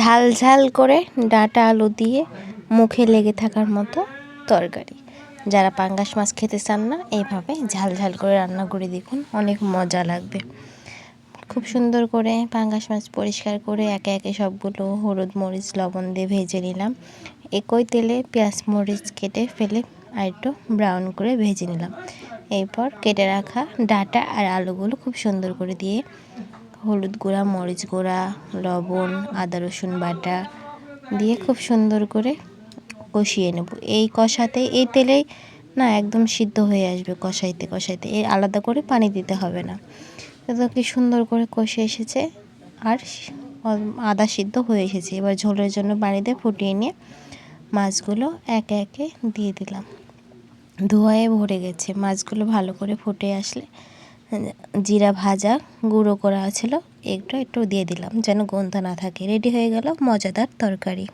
ঝাল ঝাল করে ডাঁটা আলু দিয়ে মুখে লেগে থাকার মতো তরকারি। যারা পাঙ্গাস মাছ খেতে চান না, এইভাবে ঝাল ঝাল করে রান্না করে দেখুন, অনেক মজা লাগবে। খুব সুন্দর করে পাঙ্গাস মাছ পরিষ্কার করে একে একে সবগুলো হলুদ মরিচ লবণ দিয়ে ভেজে নিলাম। একই তেলে পেঁয়াজ মরিচ কেটে ফেলে আর একটু ব্রাউন করে ভেজে নিলাম। এরপর কেটে রাখা ডাঁটা আর আলুগুলো খুব সুন্দর করে দিয়ে হলুদ গুঁড়া মরিচ গুঁড়া লবণ আদা রসুন বাটা দিয়ে খুব সুন্দর করে কষিয়ে নেব। এই কষাতে এই তেলেই না একদম সিদ্ধ হয়ে আসবে, কষাইতে কষাইতে এর আলাদা করে পানি দিতে হবে না। তো কি সুন্দর করে কষে এসেছে আর আদা সিদ্ধ হয়ে এসেছে। এবার ঝোলের জন্য পানি দিয়ে ফুটিয়ে নিয়ে মাছগুলো একে একে দিয়ে দিলাম। ধোয়ায় ভরে গেছে মাছগুলো। ভালো করে ফুটে আসলে জিরা ভাজা গুঁড়ো করা ছিল একটু একটু দিয়ে দিলাম যেন গন্ধ না থাকে। রেডি হয়ে গেল মজাদার তরকারি।